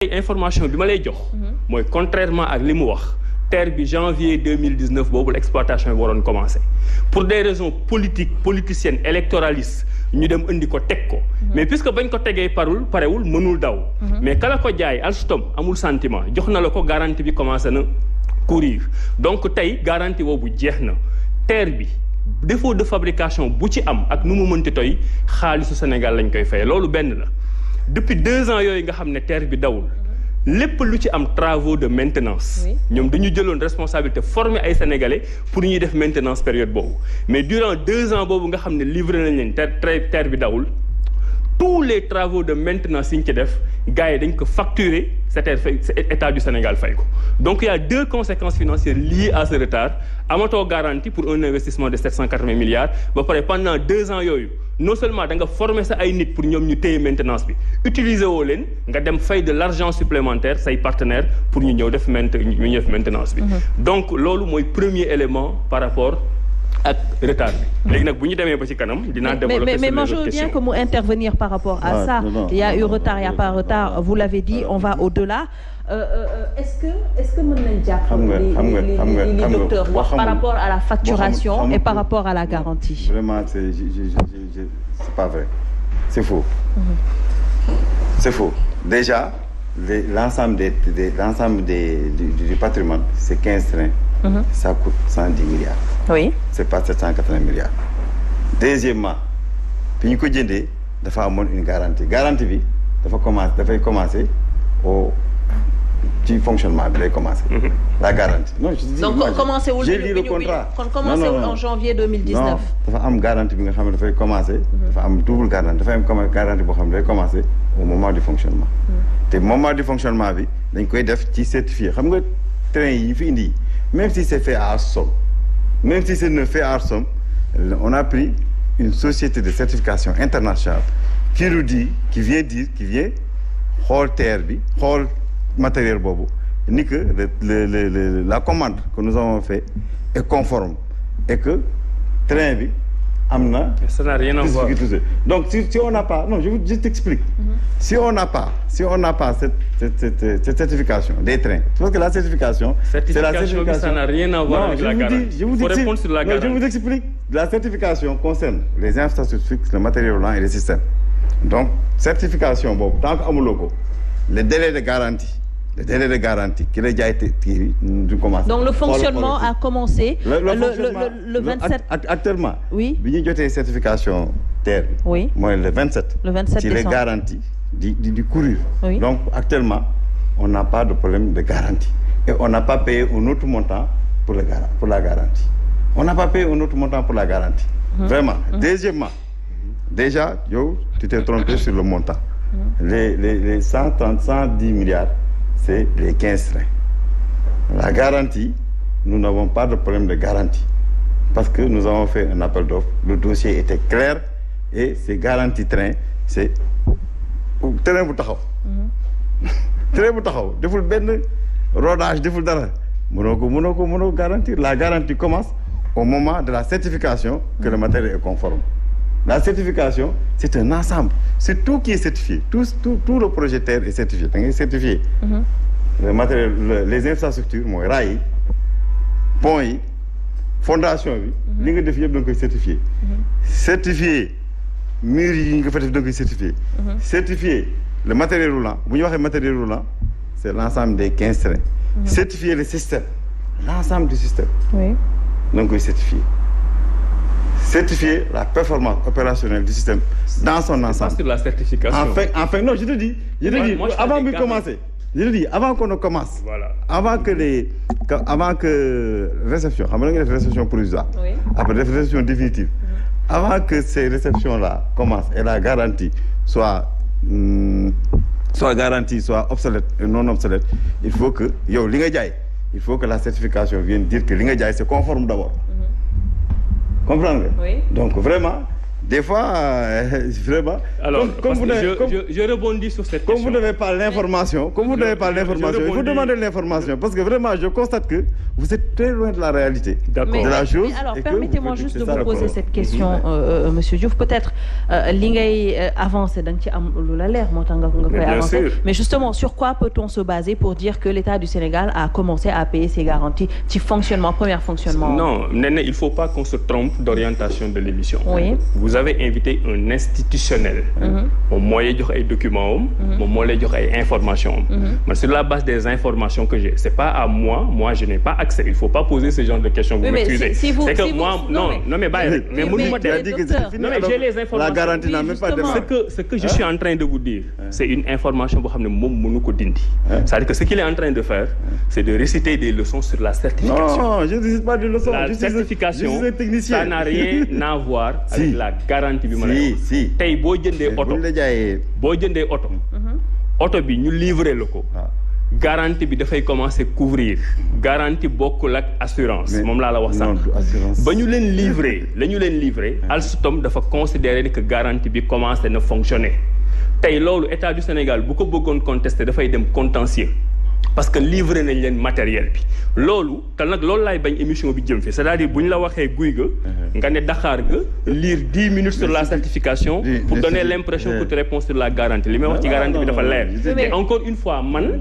information bi ma lay jox. mooy contrairement ak li mu wax terre bi janvier 2019 boobu l'exploitation bi waroon commencer pour des raisons politiciennes électoralistes ñu dem indi ko teg ko. mais puisque bañ ko tegee parewul mënul daw. mais kala ko jaay Alstom amul sentiment jox na la ko garantie bi commencé na courir donc tey garantie boobu jeex na terre bi. défaut de fabrication bu ci am ak nu mu mënti toy xaalisu Sénégal lañ koy fay loolu benn la depuis 2 ans yooyu nga xam ne terre bi dawul lépp lu ci am travaux de maintenance ñoom dañu jëloon responsabilité former ay sénégalais pour ñuy def maintenance période boobu mais durant 2 ans boobu nga xam ne livré nañ leen terre bi dawul tous les travaux de maintenance yi ñu ci def gars yi dañ ko facturer c'est état du Sénégal fay ko donc il y a 2 conséquences financières liées à ce retard amatoo garantie pour un investissement de 780 milliards ba pare pendant 2 ans yooyu non seulement da nga former sa ay nit pour ñoom ñu téye maintenance bi utiliser woo leen nga dem fay de l'argent supplémentaire say partenaires pour ñu ñëw def maintenance bi donc loolu mooy premier élément par rapport ak retard bi léegi nag bu ñu demee ba ci kanam dinaa développer mais moi je veux bien que mu intervenir par rapport à ça il y a eu retard il y a pas retard vous l'avez dit on va au-delà est-ce que mën nañ jàpp li docteur wax par rapport à la facturation et par rapport à la garantie vraiment c'est pas vrai c'est faux c'est faux déjà l'ensemble du patrimoine c'est 15 trains ça coûte 110 milliards oui c'est pas 780 milliards deuxièmement bi ñu ko jëndee dafa amoon une garantie bi dafay commencer au ci fonctionnement bi lay commencer la garantie non je dis donc commencé wul j'ai lu le contrat kon commencé wul en janvier 2019 non dafa am garantie bi nga xam ne dafay commencer dafa am double garantie dafa am garantie boo xam ne day commencer au moment du fonctionnement te moment du fonctionnement bi dañ koy def ci certifié xam nga train yi fi indi même si c'est fait à Alstom même si c'est fait à Alstom on a pris une société de certification internationale qui vient xool terre bi xool matériel boobu ni que la commande que nous avons fait est conforme et que train bi am na. ça n'a rien à voir donc si on n'a pas non je t'explique. Si on n'a pas cette certification des trains parce que la certification. c'est la certification ça n'a rien à voir avec la garantie. Faut répondre sur la garantie. Je vous explique. La certification concerne les infrastructures fixes, le matériel roulant et les systèmes. Donc certification boobu tant que amuloo ko le délai de garantie ki la jaay kii du commencer. Donc le fonctionnement a commencé. le 27. Actuellement. Oui. bi ñu jotee certification terre bi. Oui. mooy le 27. Le 27 ci les garanties di courir. Oui. Donc actuellement on n'a pas de problème de garantie et on n'a pas payé un autre montant pour la garantie. On n'a pas payé un autre montant pour la garantie. Vraiment. Deuxièmement, déjà yow tu t'es trompé sur le montant. Les 110 milliards c'est les 15 trains. La garantie, nous n'avons pas de problème de garantie parce que nous avons fait un appel d'offres, le dossier était clair et c'est garantie train, c'est train bu taxaw. Train bu taxaw deful benn rodage deful dara mënoo ko garantir. La garantie commence au moment de la certification que le matériel est conforme. La certification, c'est un ensemble. C'est tout qui est certifié. Tout le projet terre est certifié. Da ngay certifié. Le matériel, les infrastructures mooy raay yi, pont yi, fondation bi. li nga def yëpp da nga koy certifié. Certifié murs yi nga fa def da nga koy certifié. Certifié le matériel roulant. Bu ñu waxee matériel roulant, c'est l'ensemble des 15 trains. Certifier le système, l'ensemble du système. Oui. Da nga koy certifié. Certifier la performance opérationnelle du système dans son ensemble. Sur la certification. Enfin, non, je te dis, avant de commencer, avant qu'on ne commence, voilà. avant que réception, réception provisoire, oui. Après réception définitive, avant que ces réceptions-là commencent et la garantie soit garantie, soit obsolète et non obsolète, il faut que la certification vienne dire que li nga jaay c'est conforme d'abord. Comprendre nga? Oui. Donc vraiment des fois vraiment. Alors je rebondis sur cette question. Comme vous n'avez pas l'information, il faut demander l'information parce que vraiment je constate que vous êtes très loin de la réalité. D'accord. De la chose. Alors permettez-moi juste de vous poser cette question, Monsieur Diouf, peut-être li ngay avancer da nga ci am lu la leer moo tax nga koy avancer. Mais justement, sur quoi peut-on se baser pour dire que l'État du Sénégal a commencé à payer ses garanties ci fonctionnement, premier fonctionnement? Non, Néné, il faut pas qu'on se trompe d'orientation de l'émission. Oui. Vous avez invité un institutionnel. Moom moo lay jox ay documents am. Moom moo lay jox ay informations am. Mais sur la base des informations que j'ai, c'est pas à moi je n'ai pas accès. Il faut pas poser ce genre de questions. Vous m'excusez. C'est que moi non mais bàyyi mais mënuma non mais j'ai les informations. La garantie n'a même pas de ce que je suis en train de vous dire, c'est une information boo xam ne moom mënu ko dindi. C'est-à-dire que ce qu'il est en train de faire, c'est de réciter des leçons sur la certification. Non, je ne récite pas des leçons. La certification, je suis un technicien. Ça n'a rien à voir avec la garantie bi ma lay wax. Tey boo jëndee oto. Oto bi ñu livré la ko. Garantie bi dafay commencer couvrir. Garantie bokkul ak assurance. Moom laa la wax sax. Ba ñu leen livré. Alstom dafa considérer que garantie bi commencé na fonctionner. Tey loolu État du Sénégal bu ko bëggoon contester dafay dem contentieux. Parce que livré nañ leen matériel bi loolu te nag loolu laay bañ émission bi jëm fi c'est-à-dire bu ñu la waxee guy ga nga ne Dakar ga lire 10 minutes sur la certification pour donner l'impression que tu réponds sur la garantie li may wax ci garantie bi dafa leer et encore une fois man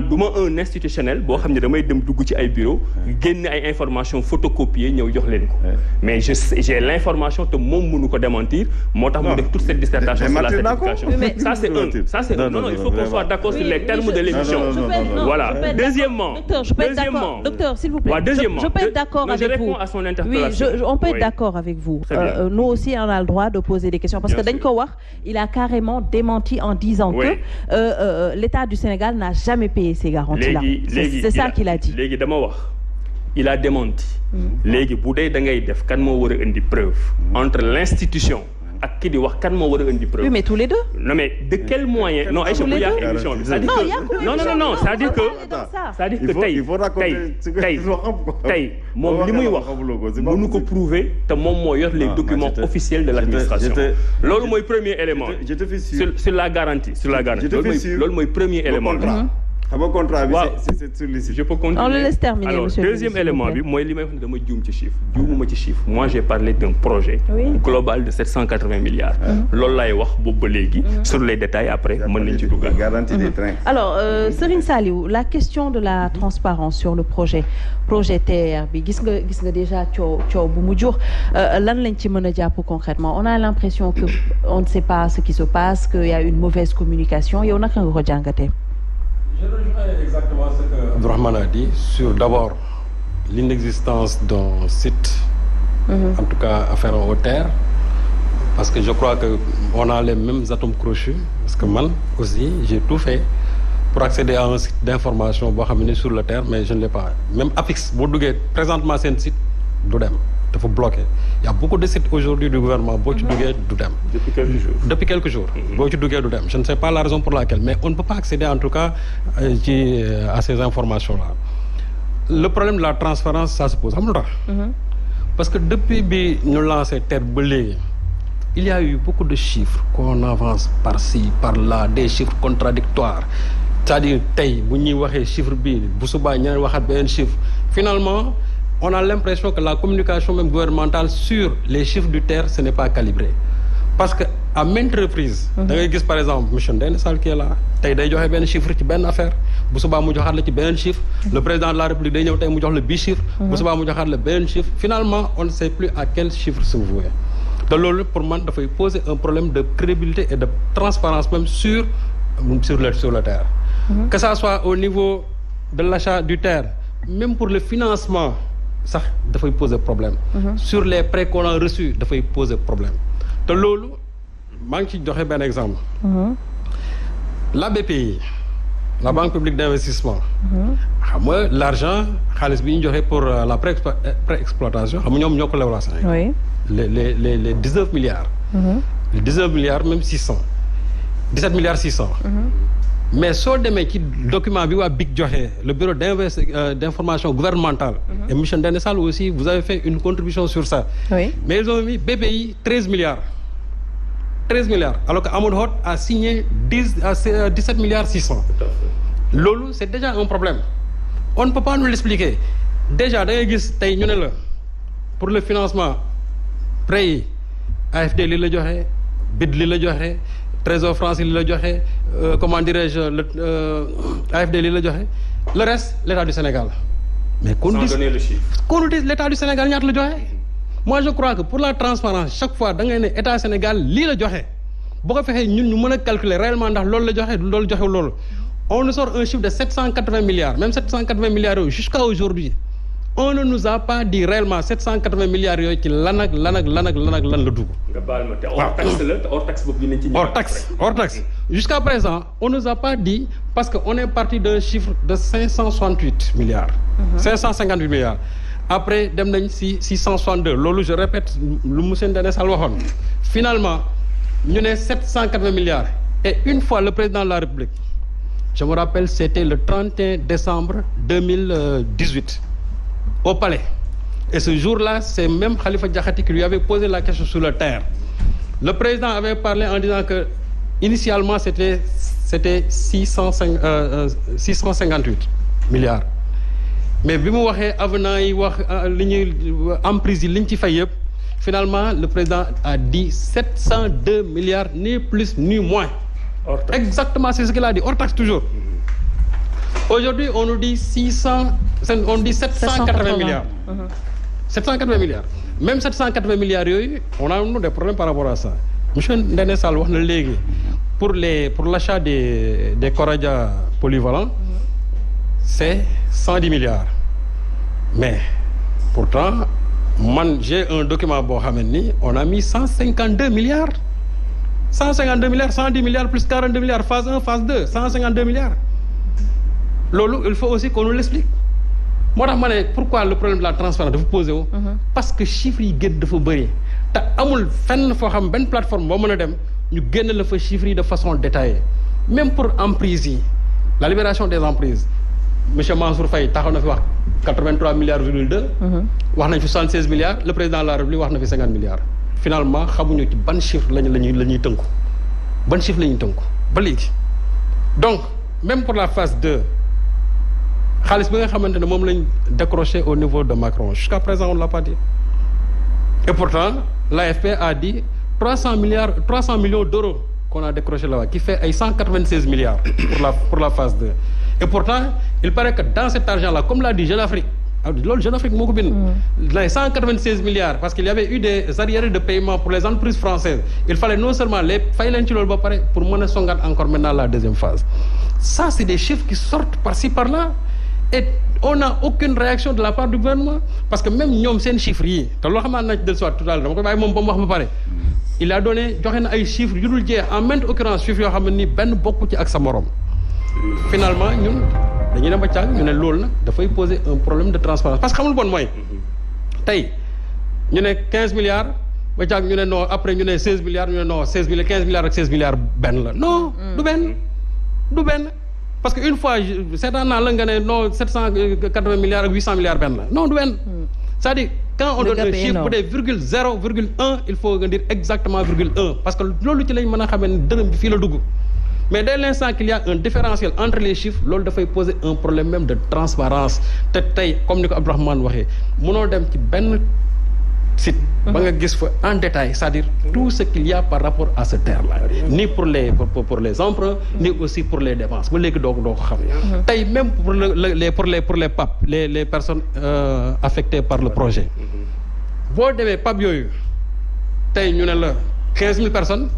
du ma un institutionnel boo xam ne damay dem dugg ci ay bureau génne ay informations photocopier ñëw jox leen ko mais j'ai l'information te moom mënu ko démentir moo tax mu def toute cette dissertation sur la certification ça c'est non il faut qu'on soit d'accord sur les termes de l'émission. Voilà. Deuxièmement, docteur, s'il vous plaît. Je peux être d'accord avec vous. Je réponds à son interpellation. Oui, on peut être d'accord avec vous. Nous aussi, on a le droit de poser des questions parce que dañ ko wax, il a carrément démenti en disant que l'État du Sénégal n'a jamais payé ces garanties-là. C'est ça qu'il a dit. Léegi dama wax. Il a démenti. Léegi bu dee da ngay def kan moo war a indi preuve entre l'institution ak ki di wax kan moo war a indi preuve. Oui, mais tous les deux. Non, mais de quel moyen? Non, Aïcha, bu yàq émission bi. C'est-à-dire que non, c'est-à-dire que tey moom li muy wax mënu ko prouver te moom moo yor les documents officiels de l'administration. Loolu mooy premier élément. Sur la garantie. Loolu mooy premier élément. xam nga contrat bi c'est sur le site. Je peux continuer. On le laisse terminer, alors monsieur. Deuxième élément bi mooy li may wax ne dama juum ci chiffre juumuma ci chiffre moi j'ai parlé d'un projet global de 780 milliards loolu laay wax boobu ba léegi sur les détails après mën nañ ci duggal garantie des trains. Alors Serigne Saliou, la question de la transparence sur le projet TER bi gis nga déjà coow bu mu jur lan lañ ci mën a jàpp concrètement on a l'impression que on ne sait pas ce qui se passe qu'il y a une mauvaise communication yow naka nga ko jàngatee? Je rejoins exactement ce que Abdourahmane a dit sur d'abord l'inexistence d'un site, en tout cas afférent aux terres, parce que je crois que on a les mêmes atomes crochus, parce que man aussi j'ai tout fait pour accéder à un site d'information boo xam ne sur le terre, mais je ne l'ai pas. Même APIX boo duggee présentement seen site du dem dafa bloqué. Il y a beaucoup de sites aujourd'hui du gouvernement boo ci duggee du dem. Depuis quelques jours. Boo ci duggee du dem. Je ne sais pas la raison pour laquelle, mais on ne peut pas accéder en tout cas à ces informations-là. Le problème de la transparence, ça se pose. Xam nga parce que depuis bi ñu lancé TER ba léegi il y a eu beaucoup de chiffres qu'on avance par-ci par-là, des chiffres contradictoires. C'est-à-dire tey bu ñuy waxee chiffre bi bu subaa ñeneen waxaat beneen chiffre. Finalement on a l'impression que la communication même gouvernementale sur les chiffres du TER, ce n'est pas calibré. Parce que à maintes reprises, da ngay gis par exemple monsieur Ndéné Sall qui est là tey day joxe benn chiffre ci benn affaire bu subaa mu joxaat la ci beneen chiffre. Le président de la République day ñëw tey mu jox la bii chiffre. bu subaa mu joxaat la beneen chiffre. Finalement on ne sait plus à quel chiffre se vouer. te loolu pour man dafay poser un problème de crédibilité et de transparence même sur le TER. Que ça soit au niveau de l'achat du TER, même pour le financement. Ça dafay poser problème. Sur les prêts qu'on a reçus dafay poser problème. te loolu maa ngi ci joxe benn exemple. La BPI, la Banque publique d'investissement. xam nga l'argent xaalis bi ñu joxe pour la pré-exploitation xam nga ñoom ñoo ko lewlaa Sénégal. Oui. les 19 milliards. Les 19 milliards même 600. 17 milliards 600. mais soo demee ci document bi waa BIC joxe le bureau d'information gouvernementale. Et monsieur Ndéné Sall aussi vous avez fait une contribution sur ça. Oui. Mais ils ont mis BPI 13 milliards. 13 milliards alors que Amadou Hott a signé 17 milliards 600. loolu c'est déjà un problème. On ne peut pas nous l'expliquer. Déjà da ngay gis tey ñu ne la pour le financement prêt yi AFD li la joxe BID li la joxe Trésor français li la joxe comment dirais-je AFD li la joxe le reste l'État du Sénégal. Mais qu'on nous dise l'État du Sénégal ñaata la joxe. Moi je crois que pour la transparence chaque fois da ngay ne État Sénégal lii la joxe boo ko fexee ñun ñu mën a calculer réellement ndax loolu la joxe loolu joxe loolu. On nous sort un chiffre de 780 milliards même 780 milliards yooyu jusqu'à aujourd'hui on ne nous a pas dit réellement 780 milliards yooyu ci lan la dugg. nga baal ma te hors taxe la te hors taxe boobu dinañ ci ñëw. hors taxe jusqu'à présent on nous a pas dit parce que on est parti d'un chiffre de 568 milliards. 558 milliards. Après dem nañ si 662 loolu je répète lu monsieur Ndéné Sall waxoon finalement ñu ne 780 milliards et une fois le président de la République. Je me rappelle, c'était le 31 décembre 2018 au Palais. Et ce jour-là, c'est même Khalifa Diakhaté qui lui avait posé la question sur le terre. Le président avait parlé en disant que initialement c'était 658 milliards. Mais bi mu waxee avenant yi wax li ñuy emprise yi li ñu ci fay yëpp finalement le président a dit 702 milliards ni plus ni moins. Exactement, c'est ce qu'il a dit. Hors taxe toujours. Aujourd'hui, on nous dit 780 milliards. 780 milliards. Même 780 milliards, on a des problèmes par rapport à ça. Monsieur Ndéné Sall wax na léegi pour l'achat des Coradia polyvalents, c'est 110 milliards. Mais pourtant, j'ai un document boo xam ni on a mis 152 milliards. 152 milliards, 110 milliards plus 42 milliards, phase 1, phase 2, 152 milliards. Loolu, il faut aussi qu'on nous l'explique. Moi, pourquoi le problème de la transparence de vous poser parce que chiffres yi gën dafa bëri te amul fenn foo xam benn plateforme boo mën a dem ñu génn la fa chiffres yi de façon détaillée. Même pour emprises yi, la libération des emprises. Monsieur Mansour Faye taxaw na fi wax 83 milliards virgule 2. wax nañ fi 76 milliards, le président de la République wax na fi 50 milliards. Finalement xamuñu ci ban chiffre la ñuy tënku ban chiffre la ñuy tënku ba léegi donc même pour la phase 2 xaalis bi nga xamante ne moom lañ décroché au niveau de Macron jusqu'à présent on ne l'a pas dit et pourtant l'AFP a dit 300 millions d'euros qu'on a décroché là-bas qui fait ay 196 milliards pour la phase 2 et pourtant il paraît que dans cet argent-là comme l'a dit Jeune Afrique loolu Jeune Afrique moo ko bind. les 196 milliards parce qu'il y avait eu des arriérés de paiement pour les entreprises françaises il fallait non seulement les fay leen ci loolu ba pare pour mën a songaat encore maintenant la deuxième phase. Ça c'est des chiffres qui sortent par-ci par-là et on n'a aucune réaction de la part du gouvernement parce que même ñoom seen chiffres yi te loo xam naa ci dellusiwaat tout à l'heure dama koy bàyyi moom ba mu wax ba pare. il a donné joxe na ay chiffres yu dul jeex en maintes occurrences chiffres yoo xam ne ni benn bokku ci ak sa morom finalement ñun. dañuy dem ba caag ñu ne loolu nag dafay poser un problème de transparence parce que xamul bon mooy tey ñu ne 15 milliards ba caag ñu ne non après ñu ne 16 milliards ñu ne non 16 milliards 15 milliards ak 16 milliards benn la non du benn parce que une fois seetaan naa la nga ne non 780 milliards ak 800 milliards benn la non du benn c'est-à-dire quand on donne un chiffre bu dee virgule 0 virgule 1 il faut nga dire exactement virgule 1 parce que loolu ci lañ mën a xamee ne dërëm bi fii la dugg. Mais dès l'instant qu'il y a un différentiel entre les chiffres loolu dafay poser un problème même de transparence te tey comme ni ko Abdourahmane waxee mënoo dem ci benn site ba nga gis fa en détail c'est-à-dire tout ce qu'il y a par rapport à ce terre-là ni pour les emprunts ni aussi pour les dépenses ba léegi doo ko xam tey même pour les PAP les personnes affectées par le projet boo demee PAP yooyu tey ñu ne la 15 000 personnes